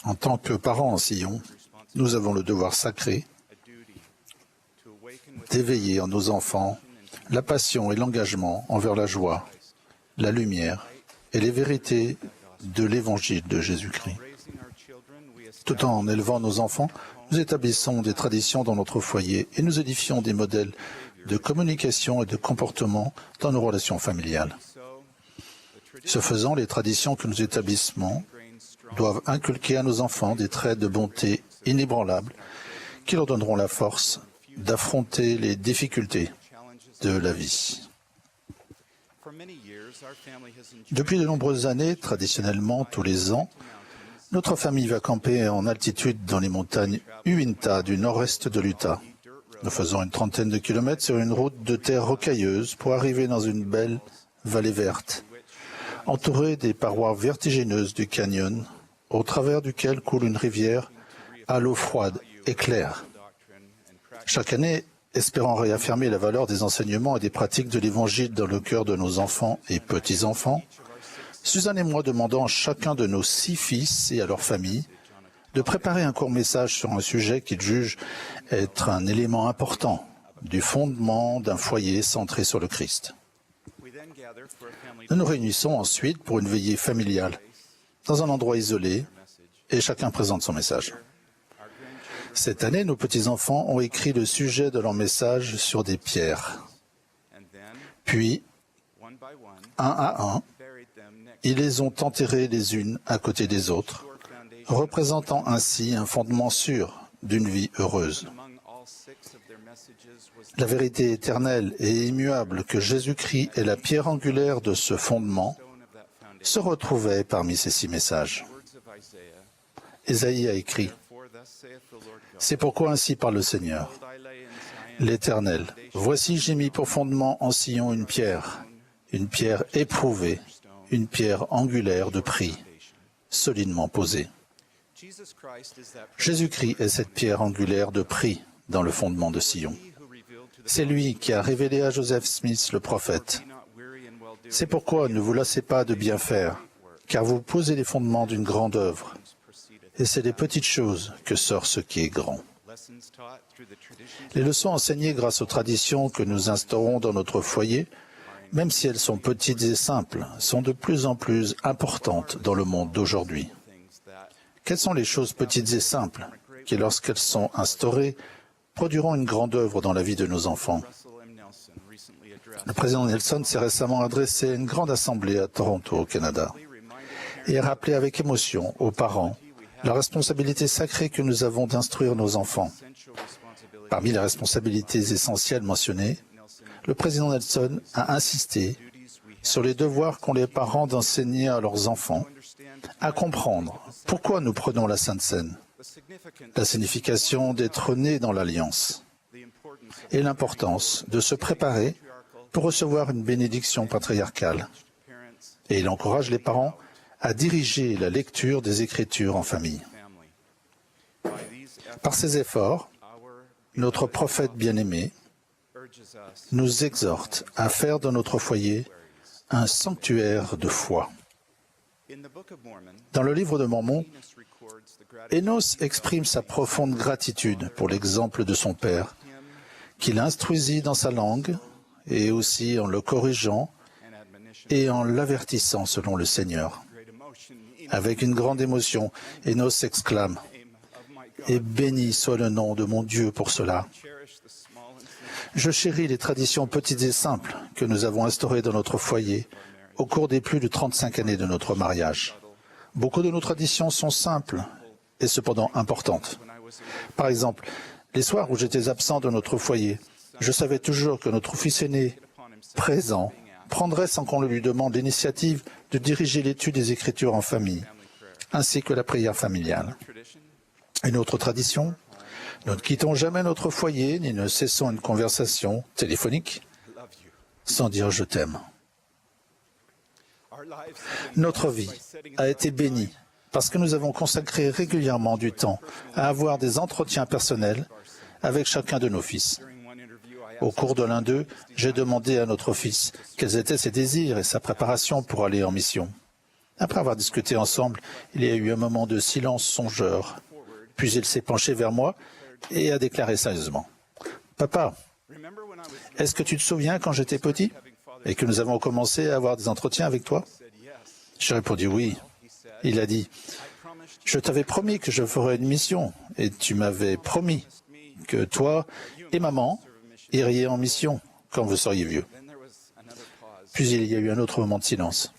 En tant que parents en Sion, nous avons le devoir sacré d'éveiller en nos enfants la passion et l'engagement envers la joie, la lumière et les vérités de l'Évangile de Jésus-Christ. Tout en élevant nos enfants, nous établissons des traditions dans notre foyer et nous édifions des modèles de communication et de comportement dans nos relations familiales. Ce faisant, les traditions que nous établissons doivent inculquer à nos enfants des traits de bonté inébranlables qui leur donneront la force d'affronter les difficultés de la vie. Depuis de nombreuses années, traditionnellement, tous les ans, notre famille va camper en altitude dans les montagnes Uinta du nord-est de l'Utah. Nous faisons une trentaine de kilomètres sur une route de terre rocailleuse pour arriver dans une belle vallée verte, entourée des parois vertigineuses du canyon, au travers duquel coule une rivière à l'eau froide et claire. Chaque année, espérant réaffirmer la valeur des enseignements et des pratiques de l'Évangile dans le cœur de nos enfants et petits-enfants, Suzanne et moi demandons à chacun de nos 6 fils et à leurs familles de préparer un court message sur un sujet qu'ils jugent être un élément important du fondement d'un foyer centré sur le Christ. Nous nous réunissons ensuite pour une veillée familiale, dans un endroit isolé, et chacun présente son message. Cette année, nos petits-enfants ont écrit le sujet de leur message sur des pierres. Puis, un à un, ils les ont enterrées les unes à côté des autres, représentant ainsi un fondement sûr d'une vie heureuse. La vérité éternelle et immuable que Jésus-Christ est la pierre angulaire de ce fondement se retrouvait parmi ces 6 messages. Ésaïe a écrit « C'est pourquoi ainsi parle le Seigneur, l'Éternel. Voici j'ai mis pour fondement en Sion une pierre éprouvée, une pierre angulaire de prix, solidement posée. » Jésus-Christ est cette pierre angulaire de prix dans le fondement de Sion. C'est lui qui a révélé à Joseph Smith le prophète. C'est pourquoi ne vous lassez pas de bien faire, car vous posez les fondements d'une grande œuvre. Et c'est des petites choses que sort ce qui est grand. Les leçons enseignées grâce aux traditions que nous instaurons dans notre foyer, même si elles sont petites et simples, sont de plus en plus importantes dans le monde d'aujourd'hui. Quelles sont les choses petites et simples qui, lorsqu'elles sont instaurées, produiront une grande œuvre dans la vie de nos enfants? Le président Nelson s'est récemment adressé à une grande assemblée à Toronto, au Canada, et a rappelé avec émotion aux parents la responsabilité sacrée que nous avons d'instruire nos enfants. Parmi les responsabilités essentielles mentionnées, le président Nelson a insisté sur les devoirs qu'ont les parents d'enseigner à leurs enfants à comprendre pourquoi nous prenons la Sainte Seine, la signification d'être né dans l'Alliance et l'importance de se préparer pour recevoir une bénédiction patriarcale. Et il encourage les parents à diriger la lecture des Écritures en famille. Par ces efforts, notre prophète bien-aimé nous exhorte à faire de notre foyer un sanctuaire de foi. Dans le livre de Mormon, Énos exprime sa profonde gratitude pour l'exemple de son père, qu'il instruisit dans sa langue et aussi en le corrigeant et en l'avertissant selon le Seigneur. Avec une grande émotion, Énos exclame « Et béni soit le nom de mon Dieu pour cela ». Je chéris les traditions petites et simples que nous avons instaurées dans notre foyer au cours des plus de 35 années de notre mariage. Beaucoup de nos traditions sont simples et cependant importantes. Par exemple, les soirs où j'étais absent de notre foyer, je savais toujours que notre fils aîné, présent, prendrait sans qu'on le lui demande l'initiative de diriger l'étude des Écritures en famille, ainsi que la prière familiale. Une autre tradition, nous ne quittons jamais notre foyer ni ne cessons une conversation téléphonique sans dire « je t'aime ». Notre vie a été bénie parce que nous avons consacré régulièrement du temps à avoir des entretiens personnels avec chacun de nos fils. Au cours de l'un d'eux, j'ai demandé à notre fils quels étaient ses désirs et sa préparation pour aller en mission. Après avoir discuté ensemble, il y a eu un moment de silence songeur. Puis il s'est penché vers moi et a déclaré sérieusement, « Papa, est-ce que tu te souviens quand j'étais petit et que nous avons commencé à avoir des entretiens avec toi ?» J'ai répondu « Oui ». Il a dit, « Je t'avais promis que je ferais une mission et tu m'avais promis que toi et maman iriez en mission quand vous seriez vieux. » Puis il y a eu un autre moment de silence.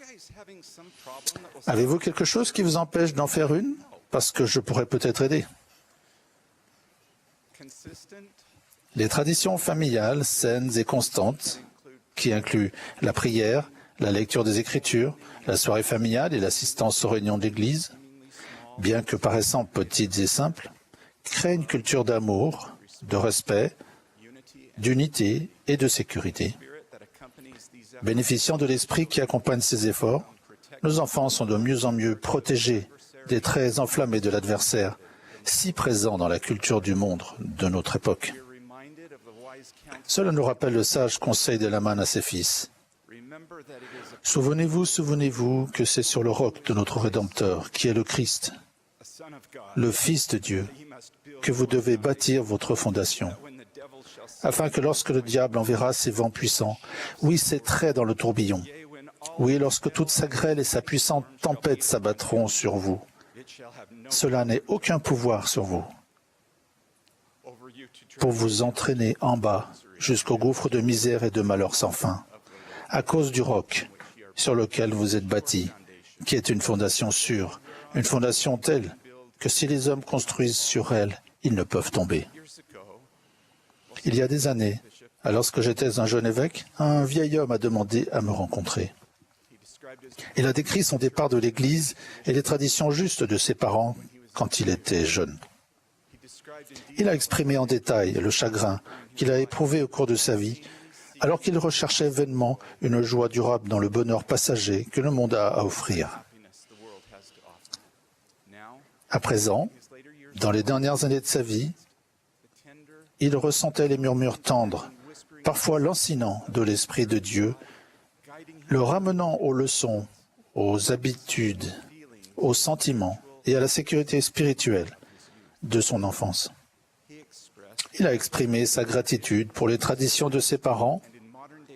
« Avez-vous quelque chose qui vous empêche d'en faire une ? Parce que je pourrais peut-être aider. » Les traditions familiales saines et constantes, qui incluent la prière, la lecture des Écritures, la soirée familiale et l'assistance aux réunions d'église, bien que paraissant petites et simples, créent une culture d'amour, de respect, d'unité et de sécurité. Bénéficiant de l'esprit qui accompagne ces efforts, nos enfants sont de mieux en mieux protégés des traits enflammés de l'adversaire, si présents dans la culture du monde de notre époque. Cela nous rappelle le sage conseil de Laman à ses fils. Souvenez-vous que c'est sur le roc de notre Rédempteur, qui est le Christ, le Fils de Dieu, que vous devez bâtir votre fondation, afin que lorsque le diable enverra ses vents puissants, oui, ses traits dans le tourbillon, oui, lorsque toute sa grêle et sa puissante tempête s'abattront sur vous, cela n'ait aucun pouvoir sur vous pour vous entraîner en bas jusqu'au gouffre de misère et de malheur sans fin, à cause du roc sur lequel vous êtes bâti, qui est une fondation sûre, une fondation telle que si les hommes construisent sur elle, ils ne peuvent tomber. Il y a des années, alors que j'étais un jeune évêque, un vieil homme a demandé à me rencontrer. Il a décrit son départ de l'Église et les traditions justes de ses parents quand il était jeune. Il a exprimé en détail le chagrin qu'il a éprouvé au cours de sa vie, alors qu'il recherchait vainement une joie durable dans le bonheur passager que le monde a à offrir. À présent, dans les dernières années de sa vie, il ressentait les murmures tendres, parfois lancinants de l'Esprit de Dieu, le ramenant aux leçons, aux habitudes, aux sentiments et à la sécurité spirituelle de son enfance. Il a exprimé sa gratitude pour les traditions de ses parents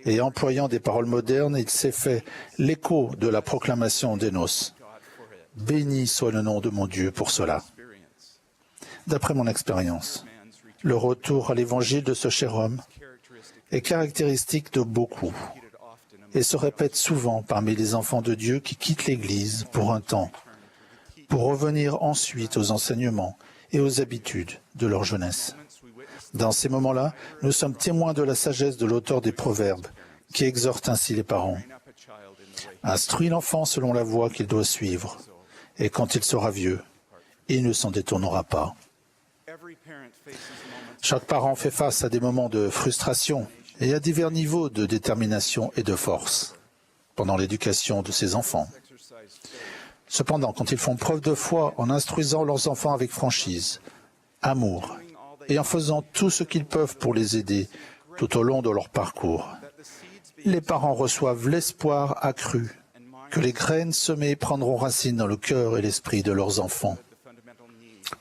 et employant des paroles modernes, il s'est fait l'écho de la proclamation des noces. Béni soit le nom de mon Dieu pour cela. D'après mon expérience, le retour à l'évangile de ce cher homme est caractéristique de beaucoup et se répète souvent parmi les enfants de Dieu qui quittent l'Église pour un temps, pour revenir ensuite aux enseignements et aux habitudes de leur jeunesse. Dans ces moments-là, nous sommes témoins de la sagesse de l'auteur des Proverbes, qui exhorte ainsi les parents. Instruis l'enfant selon la voie qu'il doit suivre, et quand il sera vieux, il ne s'en détournera pas. Chaque parent fait face à des moments de frustration et à divers niveaux de détermination et de force pendant l'éducation de ses enfants. Cependant, quand ils font preuve de foi en instruisant leurs enfants avec franchise, amour, et en faisant tout ce qu'ils peuvent pour les aider tout au long de leur parcours, les parents reçoivent l'espoir accru que les graines semées prendront racine dans le cœur et l'esprit de leurs enfants.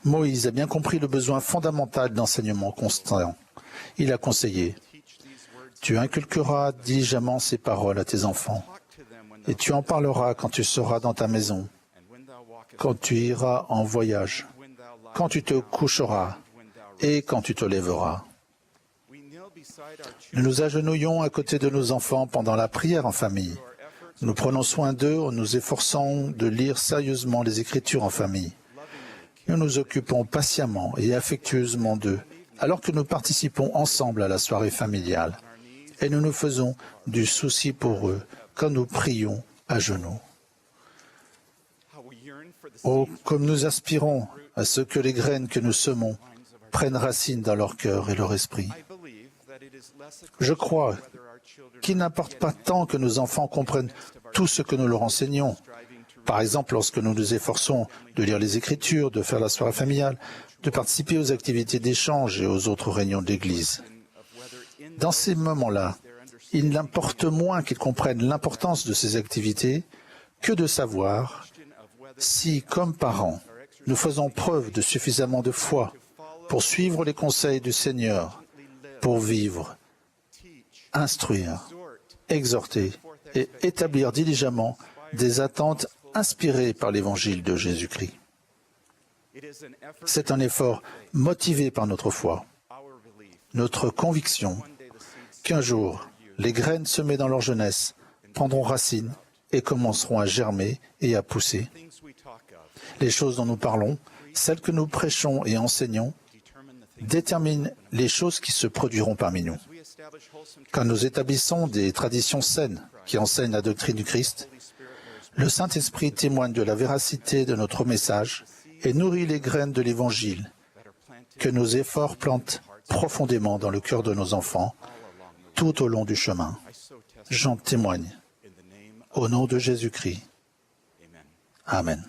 Moïse a bien compris le besoin fondamental d'enseignement constant. Il a conseillé « Tu inculqueras diligemment ces paroles à tes enfants, et tu en parleras quand tu seras dans ta maison, quand tu iras en voyage, quand tu te coucheras et quand tu te lèveras. » Nous nous agenouillons à côté de nos enfants pendant la prière en famille. Nous prenons soin d'eux en nous efforçant de lire sérieusement les Écritures en famille. Nous nous occupons patiemment et affectueusement d'eux, alors que nous participons ensemble à la soirée familiale. Et nous nous faisons du souci pour eux quand nous prions à genoux. Oh, comme nous aspirons à ce que les graines que nous semons prennent racine dans leur cœur et leur esprit. Je crois qu'il n'importe pas tant que nos enfants comprennent tout ce que nous leur enseignons. Par exemple, lorsque nous nous efforçons de lire les Écritures, de faire la soirée familiale, de participer aux activités d'échange et aux autres réunions de l'Église. Dans ces moments-là, il importe moins qu'ils comprennent l'importance de ces activités que de savoir si, comme parents, nous faisons preuve de suffisamment de foi pour suivre les conseils du Seigneur, pour vivre, instruire, exhorter et établir diligemment des attentes inspirées par l'Évangile de Jésus-Christ. C'est un effort motivé par notre foi, notre conviction qu'un jour, les graines semées dans leur jeunesse prendront racine et commenceront à germer et à pousser. Les choses dont nous parlons, celles que nous prêchons et enseignons, déterminent les choses qui se produiront parmi nous. Quand nous établissons des traditions saines qui enseignent la doctrine du Christ, le Saint-Esprit témoigne de la véracité de notre message et nourrit les graines de l'Évangile que nos efforts plantent profondément dans le cœur de nos enfants tout au long du chemin. J'en témoigne. Au nom de Jésus-Christ. Amen.